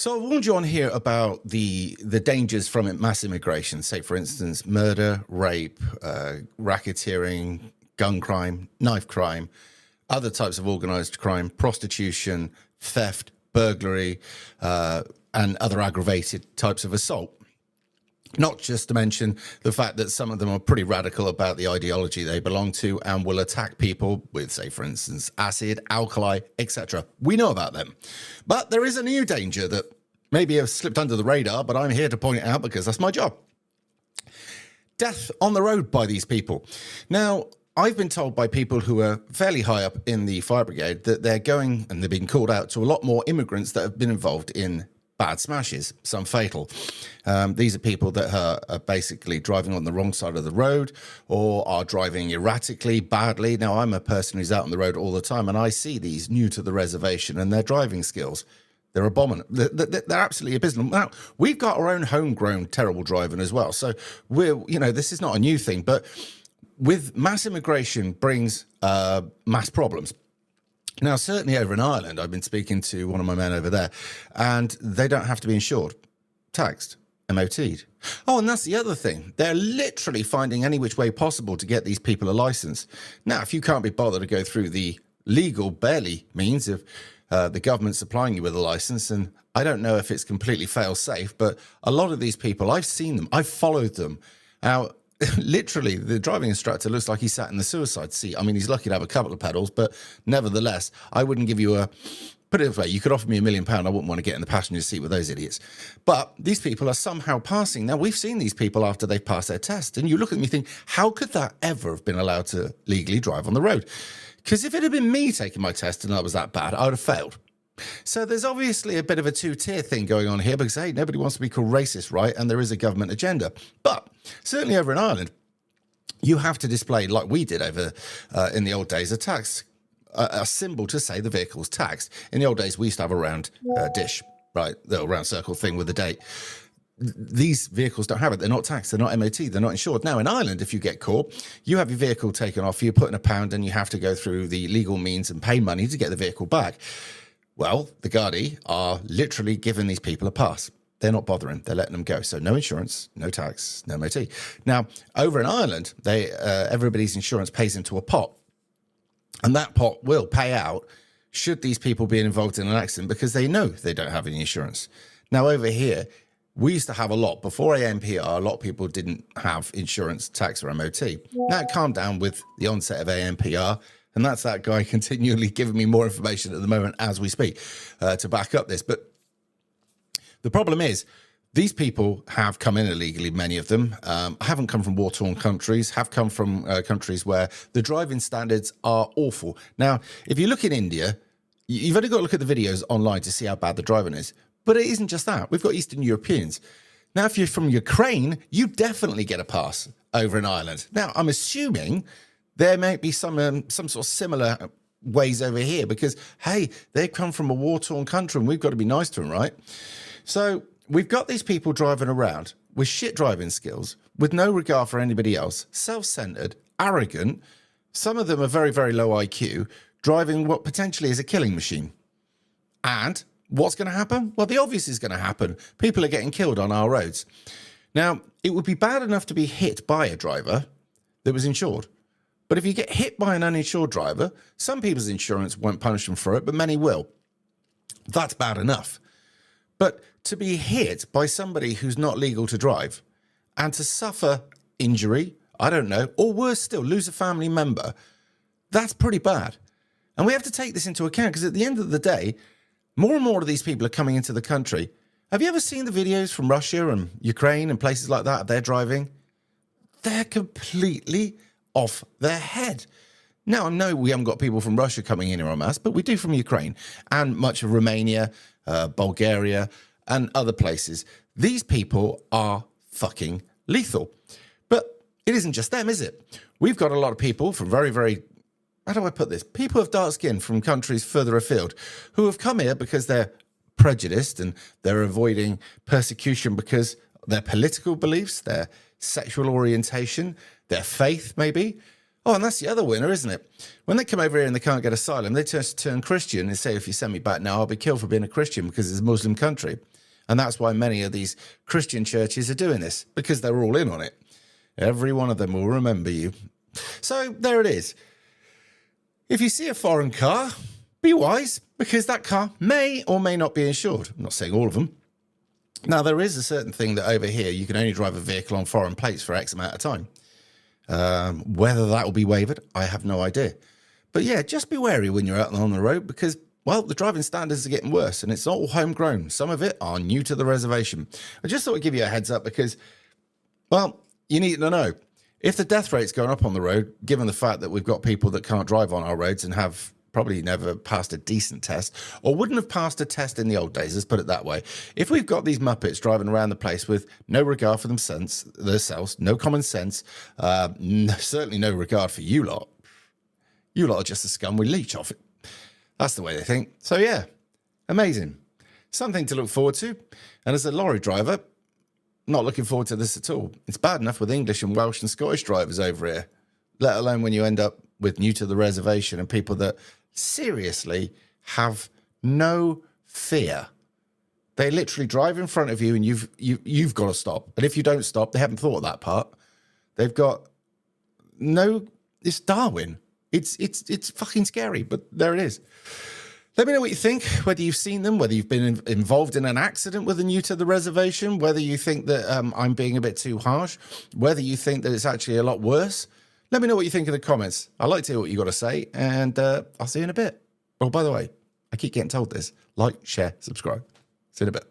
So I warned you on here about the dangers from mass immigration, say, for instance, murder, rape, racketeering, gun crime, knife crime, other types of organized crime, prostitution, theft, burglary, and other aggravated types of assault. Not just to mention the fact that some of them are pretty radical about the ideology they belong to and will attack people with, say, for instance, acid, alkali, etc. We know about them. But there is a new danger that maybe has slipped under the radar, but I'm here to point it out because that's my job. Death on the road by these people. Now, I've been told by people who are fairly high up in the fire brigade that they're going, and they've been called out to a lot more immigrants that have been involved in bad smashes, some fatal. These are people that are basically driving on the wrong side of the road or are driving erratically, badly. Now, I'm a person who's out on the road all the time, and I see these new to the reservation and their driving skills. They're abominable. They're absolutely abysmal. Now, we've got our own homegrown terrible driving as well. So this is not a new thing, but with mass immigration brings mass problems. Now, certainly over in Ireland, I've been speaking to one of my men over there, and they don't have to be insured, taxed, MOT'd. Oh, and that's the other thing. They're literally finding any which way possible to get these people a license. Now, if you can't be bothered to go through the legal, barely means of the government supplying you with a license, and I don't know if it's completely fail-safe, but a lot of these people, I've seen them, I've followed them. Now, literally, the driving instructor looks like he sat in the suicide seat. I mean, he's lucky to have a couple of pedals, but nevertheless, I wouldn't give you put it this way, you could offer me £1 million, I wouldn't want to get in the passenger seat with those idiots. But these people are somehow passing. Now, we've seen these people after they've passed their test, and you look at them and think, how could that ever have been allowed to legally drive on the road? Because if it had been me taking my test and I was that bad, I would have failed. So there's obviously a bit of a two-tier thing going on here because, hey, nobody wants to be called racist, right? And there is a government agenda. But certainly over in Ireland, you have to display, like we did over in the old days, a symbol to say the vehicle's taxed. In the old days, we used to have a round dish, right? The round circle thing with the date. These vehicles don't have it. They're not taxed. They're not MOT. They're not insured. Now, in Ireland, if you get caught, you have your vehicle taken off, you put in £1 and you have to go through the legal means and pay money to get the vehicle back. Well, the Gardaí are literally giving these people a pass. They're not bothering. They're letting them go. So no insurance, no tax, no MOT. Now, over in Ireland, everybody's insurance pays into a pot. And that pot will pay out should these people be involved in an accident because they know they don't have any insurance. Now, over here, we used to have a lot. Before ANPR, a lot of people didn't have insurance, tax, or MOT. Now, it calmed down with the onset of ANPR. And that's that guy continually giving me more information at the moment as we speak to back up this. But the problem is these people have come in illegally, many of them. Haven't come from war-torn countries, have come from countries where the driving standards are awful. Now, if you look in India, you've only got to look at the videos online to see how bad the driving is. But it isn't just that. We've got Eastern Europeans. Now, if you're from Ukraine, you definitely get a pass over in Ireland. Now, I'm assuming there might be some sort of similar ways over here because, hey, they've come from a war-torn country and we've got to be nice to them, right? So we've got these people driving around with shit driving skills, with no regard for anybody else, self-centered, arrogant. Some of them are very, very low IQ, driving what potentially is a killing machine. And what's going to happen? Well, the obvious is going to happen. People are getting killed on our roads. Now, it would be bad enough to be hit by a driver that was insured. But if you get hit by an uninsured driver, some people's insurance won't punish them for it, but many will. That's bad enough. But to be hit by somebody who's not legal to drive and to suffer injury, I don't know, or worse still, lose a family member, that's pretty bad. And we have to take this into account because at the end of the day, more and more of these people are coming into the country. Have you ever seen the videos from Russia and Ukraine and places like that of their driving? They're completely off their head. Now, I know we haven't got people from Russia coming in here en masse, but we do from Ukraine and much of Romania, Bulgaria, and other places. These people are fucking lethal. But it isn't just them, is it? We've got a lot of people from very, very, how do I put this? People of dark skin from countries further afield who have come here because they're prejudiced and they're avoiding persecution because their political beliefs, their sexual orientation, their faith maybe, Oh, and that's the other winner, isn't it? When they come over here and they can't get asylum, they turn Christian and say, if you send me back now, I'll be killed for being a Christian because it's a Muslim country. And that's why many of these Christian churches are doing this, because they're all in on it. Every one of them will remember you. So there it is. If you see a foreign car, be wise, because that car may or may not be insured. I'm not saying all of them. Now, there is a certain thing that over here, you can only drive a vehicle on foreign plates for X amount of time. Whether that will be waived, I have no idea. But yeah, just be wary when you're out on the road because, well, the driving standards are getting worse and it's not all homegrown. Some of it are new to the reservation. I just thought I'd give you a heads up because, well, you need to know. If the death rate's going up on the road, given the fact that we've got people that can't drive on our roads and have probably never passed a decent test or wouldn't have passed a test in the old days, let's put it that way. If we've got these Muppets driving around the place with no regard for themselves, no common sense, certainly no regard for you lot are just a scum we leech off it. That's the way they think. So yeah, amazing. Something to look forward to. And as a lorry driver, not looking forward to this at all. It's bad enough with English and Welsh and Scottish drivers over here, let alone when you end up with new to the reservation and people that seriously have no fear. They literally drive in front of you and you've got to stop. And if you don't stop, they haven't thought of that part. They've got no, it's Darwin. It's fucking scary, but there it is. Let me know what you think, whether you've seen them, whether you've been involved in an accident with a new to the reservation, whether you think that I'm being a bit too harsh, whether you think that it's actually a lot worse. Let me know what you think in the comments. I'd like to hear what you got to say, and I'll see you in a bit. Oh, by the way, I keep getting told this. Like, share, subscribe. See you in a bit.